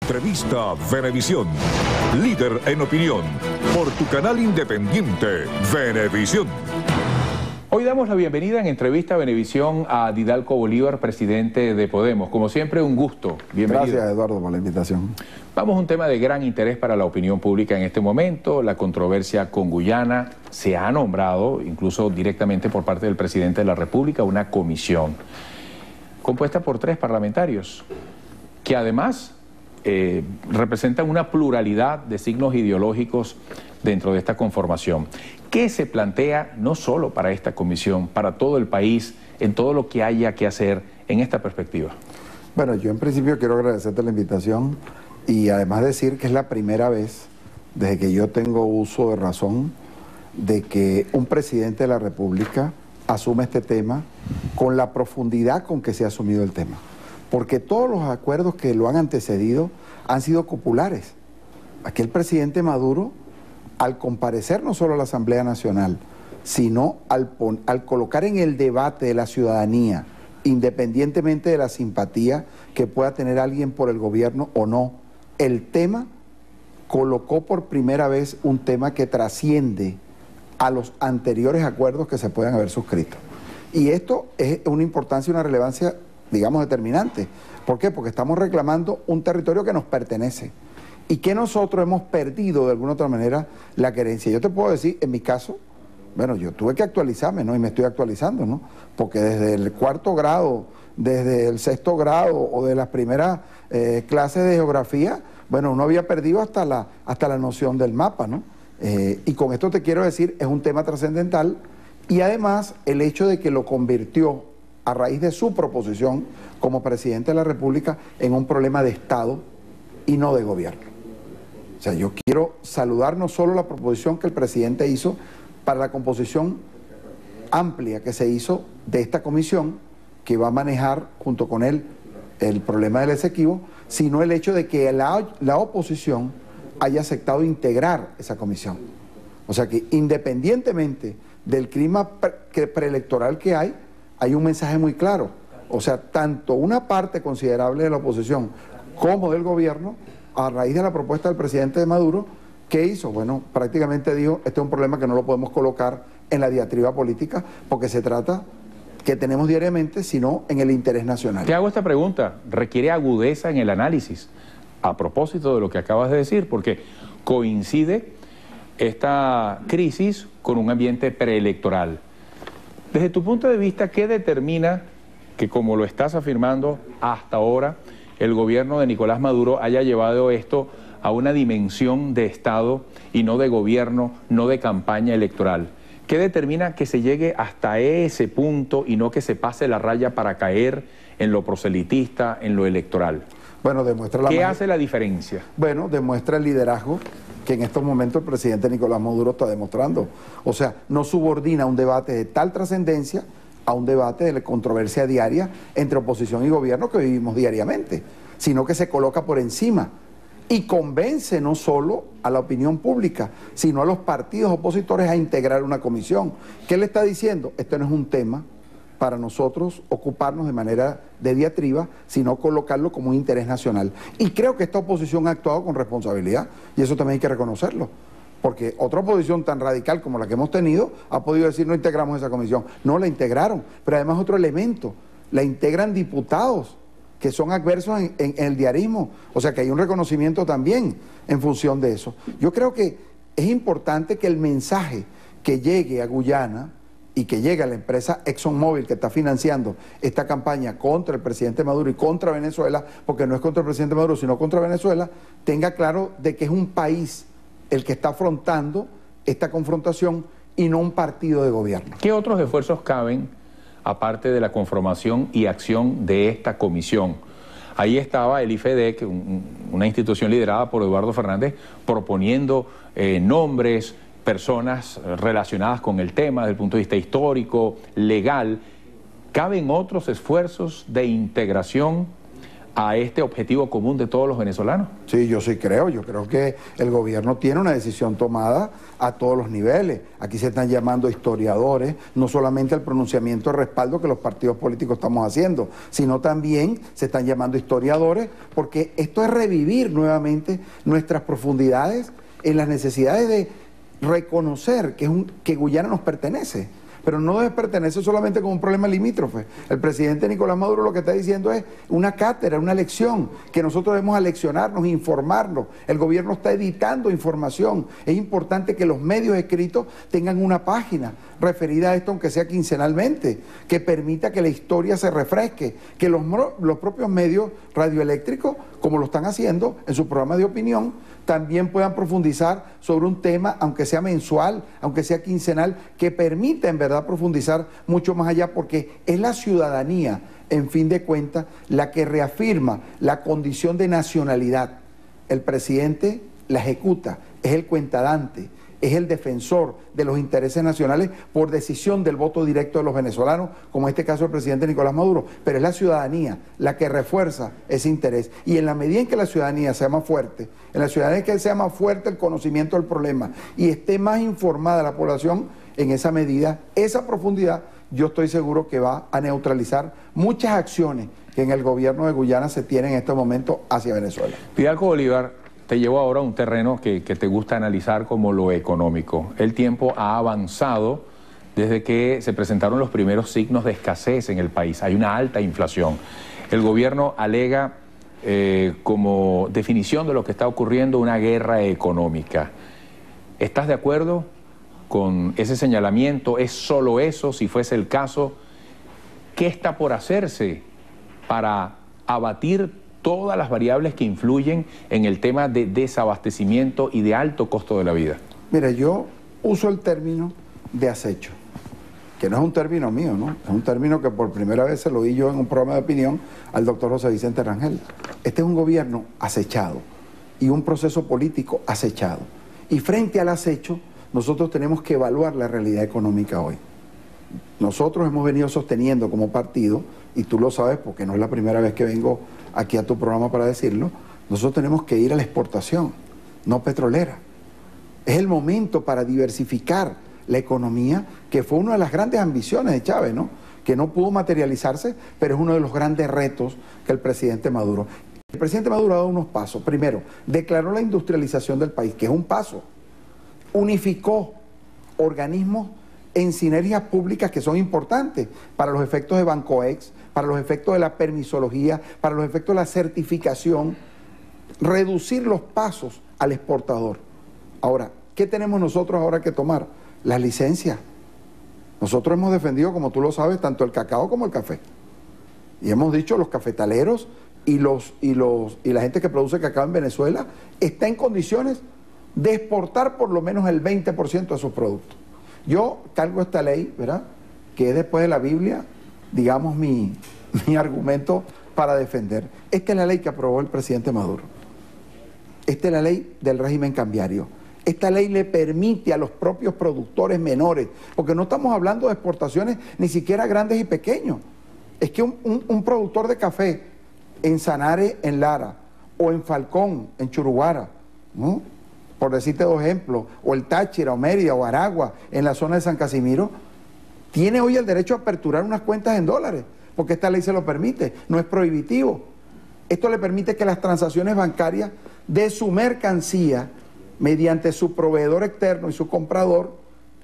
Entrevista Venevisión. Líder en opinión. Por tu canal independiente, Venevisión. Hoy damos la bienvenida en Entrevista Venevisión a Didalco Bolívar, presidente de Podemos. Como siempre, un gusto. Bienvenido. Gracias, Eduardo, por la invitación. Vamos a un tema de gran interés para la opinión pública en este momento, la controversia con Guyana. Se ha nombrado, incluso directamente por parte del presidente de la República, una comisión compuesta por 3 parlamentarios, que además representan una pluralidad de signos ideológicos dentro de esta conformación. ¿Qué se plantea no solo para esta comisión, para todo el país, en todo lo que haya que hacer en esta perspectiva? Bueno, yo en principio quiero agradecerte la invitación y además decir que es la primera vez desde que yo tengo uso de razón de que un presidente de la República asume este tema con la profundidad con que se ha asumido el tema. Porque todos los acuerdos que lo han antecedido han sido populares. Aquí el presidente Maduro, al comparecer no solo a la Asamblea Nacional, sino al colocar en el debate de la ciudadanía, independientemente de la simpatía que pueda tener alguien por el gobierno o no, el tema colocó por primera vez un tema que trasciende a los anteriores acuerdos que se puedan haber suscrito. Y esto es una importancia y una relevancia, digamos, determinante. ¿Por qué? Porque estamos reclamando un territorio que nos pertenece y que nosotros hemos perdido de alguna otra manera la querencia. Yo te puedo decir, en mi caso, bueno, yo tuve que actualizarme, ¿no? Y me estoy actualizando, ¿no? Porque desde el 4º grado, desde el 6º grado o de las primeras clases de geografía, bueno, uno había perdido hasta la noción del mapa, ¿no? Y con esto te quiero decir, es un tema trascendental y además el hecho de que lo convirtió a raíz de su proposición como presidente de la República en un problema de Estado y no de gobierno. O sea, yo quiero saludar no solo la proposición que el presidente hizo para la composición amplia que se hizo de esta comisión que va a manejar junto con él el problema del Esequibo, sino el hecho de que la oposición haya aceptado integrar esa comisión. O sea que independientemente del clima preelectoral que hay un mensaje muy claro. O sea, tanto una parte considerable de la oposición como del gobierno, a raíz de la propuesta del presidente de Maduro, ¿qué hizo? Bueno, prácticamente dijo, este es un problema que no lo podemos colocar en la diatriba política porque se trata que tenemos diariamente, sino en el interés nacional. Te hago esta pregunta, requiere agudeza en el análisis, a propósito de lo que acabas de decir, porque coincide esta crisis con un ambiente preelectoral. Desde tu punto de vista, ¿qué determina que, como lo estás afirmando hasta ahora, el gobierno de Nicolás Maduro haya llevado esto a una dimensión de Estado y no de gobierno, no de campaña electoral? ¿Qué determina que se llegue hasta ese punto y no que se pase la raya para caer en lo proselitista, en lo electoral? Bueno, demuestra ¿Qué hace la diferencia? Bueno, demuestra el liderazgo que en estos momentos el presidente Nicolás Maduro está demostrando. O sea, no subordina un debate de tal trascendencia a un debate de la controversia diaria entre oposición y gobierno que vivimos diariamente, sino que se coloca por encima y convence no solo a la opinión pública, sino a los partidos opositores a integrar una comisión. ¿Qué le está diciendo? Esto no es un tema para nosotros ocuparnos de manera de diatriba, sino colocarlo como un interés nacional. Y creo que esta oposición ha actuado con responsabilidad, y eso también hay que reconocerlo. Porque otra oposición tan radical como la que hemos tenido ha podido decir no integramos esa comisión. No, la integraron, pero además otro elemento, la integran diputados que son adversos en el diarismo. O sea que hay un reconocimiento también en función de eso. Yo creo que es importante que el mensaje que llegue a Guyana y que llegue a la empresa ExxonMobil que está financiando esta campaña contra el presidente Maduro y contra Venezuela, porque no es contra el presidente Maduro, sino contra Venezuela, tenga claro de que es un país el que está afrontando esta confrontación y no un partido de gobierno. ¿Qué otros esfuerzos caben, aparte de la conformación y acción de esta comisión? Ahí estaba el IFEDEC, una institución liderada por Eduardo Fernández, proponiendo nombres, personas relacionadas con el tema desde el punto de vista histórico, legal. ¿Caben otros esfuerzos de integración a este objetivo común de todos los venezolanos? Sí, yo creo que el gobierno tiene una decisión tomada a todos los niveles. Aquí se están llamando historiadores, no solamente al pronunciamiento de respaldo que los partidos políticos estamos haciendo, sino también se están llamando historiadores, porque esto es revivir nuevamente nuestras profundidades en las necesidades de reconocer que Guyana nos pertenece. Pero no debe pertenecer solamente como un problema limítrofe. El presidente Nicolás Maduro lo que está diciendo es una cátedra, una lección, que nosotros debemos aleccionarnos, informarnos. El gobierno está editando información. Es importante que los medios escritos tengan una página referida a esto, aunque sea quincenalmente, que permita que la historia se refresque, que los propios medios radioeléctricos, como lo están haciendo en su programa de opinión, también puedan profundizar sobre un tema, aunque sea mensual, aunque sea quincenal, que permita en verdad profundizar mucho más allá, porque es la ciudadanía, en fin de cuentas, la que reafirma la condición de nacionalidad. El presidente la ejecuta, es el cuentadante, es el defensor de los intereses nacionales por decisión del voto directo de los venezolanos, como en este caso el presidente Nicolás Maduro, pero es la ciudadanía la que refuerza ese interés. Y en la medida en que la ciudadanía sea más fuerte, en la ciudadanía que sea más fuerte el conocimiento del problema y esté más informada la población, en esa medida, esa profundidad, yo estoy seguro que va a neutralizar muchas acciones que en el gobierno de Guyana se tienen en este momento hacia Venezuela. Fidalgo Bolívar, te llevo ahora a un terreno que te gusta analizar como lo económico. El tiempo ha avanzado desde que se presentaron los primeros signos de escasez en el país. Hay una alta inflación. El gobierno alega como definición de lo que está ocurriendo una guerra económica. ¿Estás de acuerdo con ese señalamiento? ¿Es solo eso? Si fuese el caso, ¿qué está por hacerse para abatir todas las variables que influyen en el tema de desabastecimiento y de alto costo de la vida? Mira, yo uso el término de acecho, que no es un término mío, ¿no? Es un término que por primera vez se lo di yo en un programa de opinión al doctor José Vicente Rangel. Este es un gobierno acechado y un proceso político acechado. Y frente al acecho, nosotros tenemos que evaluar la realidad económica hoy. Nosotros hemos venido sosteniendo como partido, y tú lo sabes porque no es la primera vez que vengo aquí a tu programa para decirlo, nosotros tenemos que ir a la exportación, no petrolera. Es el momento para diversificar la economía, que fue una de las grandes ambiciones de Chávez, ¿no? Que no pudo materializarse, pero es uno de los grandes retos que el presidente Maduro. El presidente Maduro ha dado unos pasos. Primero, declaró la industrialización del país, que es un paso. Unificó organismos en sinergias públicas que son importantes para los efectos de Bancoex, para los efectos de la permisología, para los efectos de la certificación, reducir los pasos al exportador. Ahora, ¿qué tenemos nosotros ahora que tomar? Las licencias. Nosotros hemos defendido, como tú lo sabes, tanto el cacao como el café. Y hemos dicho, los cafetaleros y la gente que produce cacao en Venezuela está en condiciones de exportar por lo menos el 20% de sus productos. Yo cargo esta ley, ¿verdad?, que es después de la Biblia, digamos, mi argumento para defender. Esta es la ley que aprobó el presidente Maduro. Esta es la ley del régimen cambiario. Esta ley le permite a los propios productores menores, porque no estamos hablando de exportaciones ni siquiera grandes y pequeños. Es que un productor de café en Sanare, en Lara, o en Falcón, en Churuguara, ¿no?, por decirte dos ejemplos, o el Táchira, o Mérida, o Aragua, en la zona de San Casimiro, tiene hoy el derecho a aperturar unas cuentas en dólares, porque esta ley se lo permite, no es prohibitivo. Esto le permite que las transacciones bancarias de su mercancía, mediante su proveedor externo y su comprador,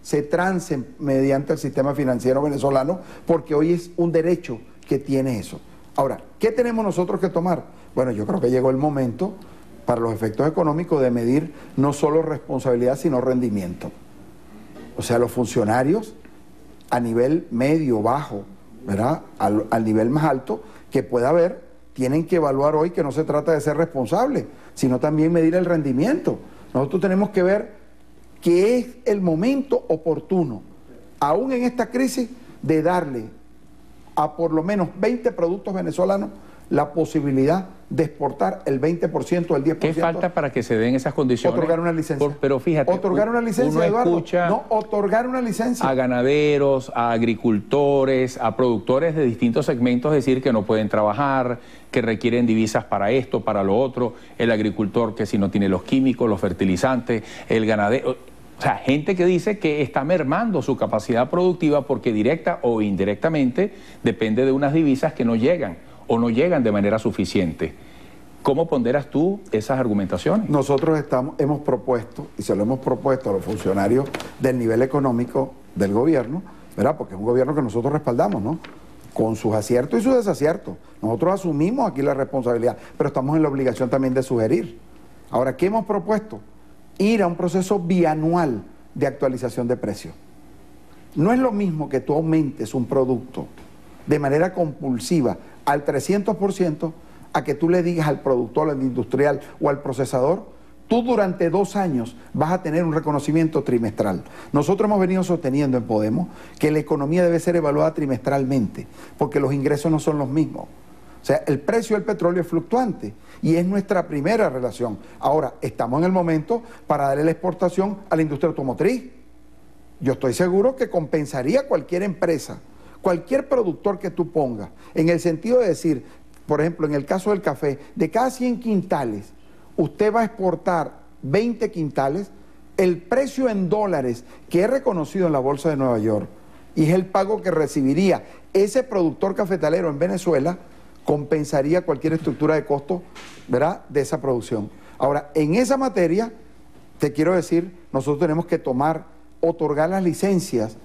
se trancen mediante el sistema financiero venezolano, porque hoy es un derecho que tiene eso. Ahora, ¿qué tenemos nosotros que tomar? Bueno, yo creo que llegó el momento, para los efectos económicos, de medir no solo responsabilidad, sino rendimiento. O sea, los funcionarios a nivel medio, bajo, ¿verdad?, al nivel más alto que pueda haber, tienen que evaluar hoy que no se trata de ser responsable, sino también medir el rendimiento. Nosotros tenemos que ver que es el momento oportuno, aún en esta crisis, de darle a por lo menos 20 productos venezolanos la posibilidad de exportar el 20% o el 10%. ¿Qué falta para que se den esas condiciones? Otorgar una licencia. Pero fíjate, otorgar una licencia, Eduardo. No, otorgar una licencia. A ganaderos, a agricultores, a productores de distintos segmentos decir que no pueden trabajar, que requieren divisas para esto, para lo otro, el agricultor que si no tiene los químicos, los fertilizantes, el ganadero. O sea, gente que dice que está mermando su capacidad productiva porque directa o indirectamente depende de unas divisas que no llegan o no llegan de manera suficiente. ¿Cómo ponderas tú esas argumentaciones? Nosotros hemos propuesto, y se lo hemos propuesto a los funcionarios del nivel económico del gobierno, ¿verdad? Porque es un gobierno que nosotros respaldamos, ¿no? Con sus aciertos y sus desaciertos. Nosotros asumimos aquí la responsabilidad, pero estamos en la obligación también de sugerir. Ahora, ¿qué hemos propuesto? Ir a un proceso bianual de actualización de precios. No es lo mismo que tú aumentes un producto de manera compulsiva al 300% a que tú le digas al productor, al industrial o al procesador, tú durante 2 años vas a tener un reconocimiento trimestral. Nosotros hemos venido sosteniendo en Podemos que la economía debe ser evaluada trimestralmente, porque los ingresos no son los mismos. O sea, el precio del petróleo es fluctuante y es nuestra primera relación. Ahora, estamos en el momento para darle la exportación a la industria automotriz. Yo estoy seguro que compensaría cualquier empresa, cualquier productor que tú pongas, en el sentido de decir, por ejemplo, en el caso del café, de cada 100 quintales, usted va a exportar 20 quintales, el precio en dólares que es reconocido en la Bolsa de Nueva York y es el pago que recibiría ese productor cafetalero en Venezuela, compensaría cualquier estructura de costo, ¿verdad?, de esa producción. Ahora, en esa materia, te quiero decir, nosotros tenemos que otorgar las licencias,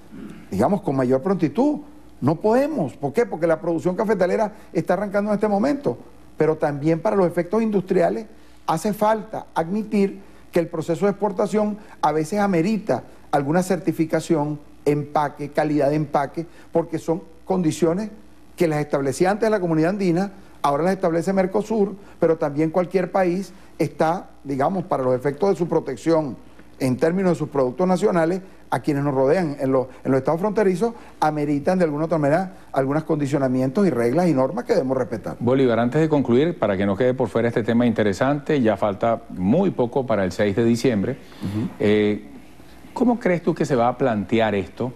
digamos, con mayor prontitud. No podemos. ¿Por qué? Porque la producción cafetalera está arrancando en este momento, pero también para los efectos industriales hace falta admitir que el proceso de exportación a veces amerita alguna certificación, empaque, calidad de empaque, porque son condiciones que las establecía antes la Comunidad Andina, ahora las establece Mercosur, pero también cualquier país está, digamos, para los efectos de su protección en términos de sus productos nacionales, a quienes nos rodean en los estados fronterizos, ameritan de alguna otra manera algunos condicionamientos y reglas y normas que debemos respetar. Bolívar, antes de concluir, para que no quede por fuera este tema interesante, ya falta muy poco para el 6 de diciembre. ¿Cómo crees tú que se va a plantear esto?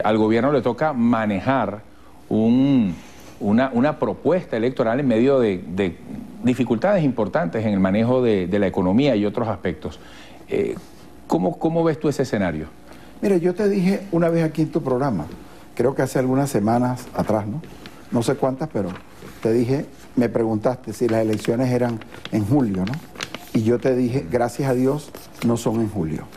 Al gobierno le toca manejar una propuesta electoral en medio de dificultades importantes en el manejo de la economía y otros aspectos. ¿Cómo ves tú ese escenario? Mira, yo te dije una vez aquí en tu programa, creo que hace algunas semanas atrás, no sé cuántas, pero te dije, me preguntaste si las elecciones eran en julio, ¿no? Y yo te dije, gracias a Dios, no son en julio.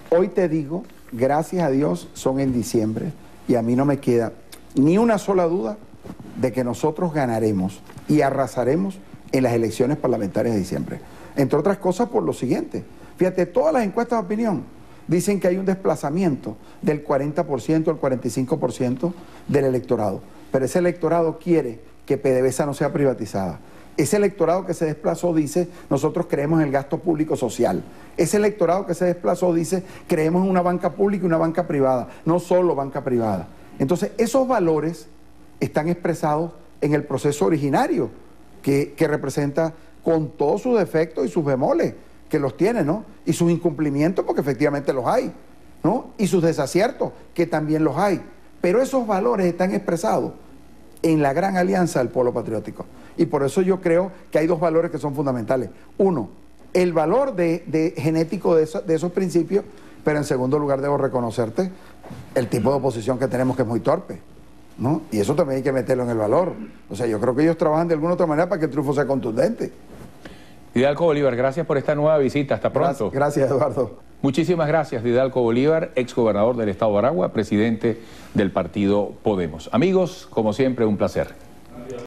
Hoy te digo, gracias a Dios, son en diciembre, y a mí no me queda ni una sola duda de que nosotros ganaremos y arrasaremos en las elecciones parlamentarias de diciembre. Entre otras cosas por lo siguiente. Fíjate, todas las encuestas de opinión dicen que hay un desplazamiento del 40% al 45% del electorado. Pero ese electorado quiere que PDVSA no sea privatizada. Ese electorado que se desplazó dice, nosotros creemos en el gasto público social. Ese electorado que se desplazó dice, creemos en una banca pública y una banca privada, no solo banca privada. Entonces, esos valores están expresados en el proceso originario, que representa con todos sus defectos y sus bemoles, que los tiene, ¿no? Y sus incumplimientos, porque efectivamente los hay, ¿no? Y sus desaciertos, que también los hay. Pero esos valores están expresados en la gran alianza del pueblo patriótico. Y por eso yo creo que hay 2 valores que son fundamentales. Uno, el valor genético de esos principios, pero en segundo lugar debo reconocerte el tipo de oposición que tenemos, que es muy torpe, ¿no? Y eso también hay que meterlo en el valor. O sea, yo creo que ellos trabajan de alguna otra manera para que el triunfo sea contundente. Didalco Bolívar, gracias por esta nueva visita. Hasta pronto. Gracias, Eduardo. Muchísimas gracias, Didalco Bolívar, exgobernador del estado de Aragua, presidente del partido Podemos. Amigos, como siempre, un placer. Gracias.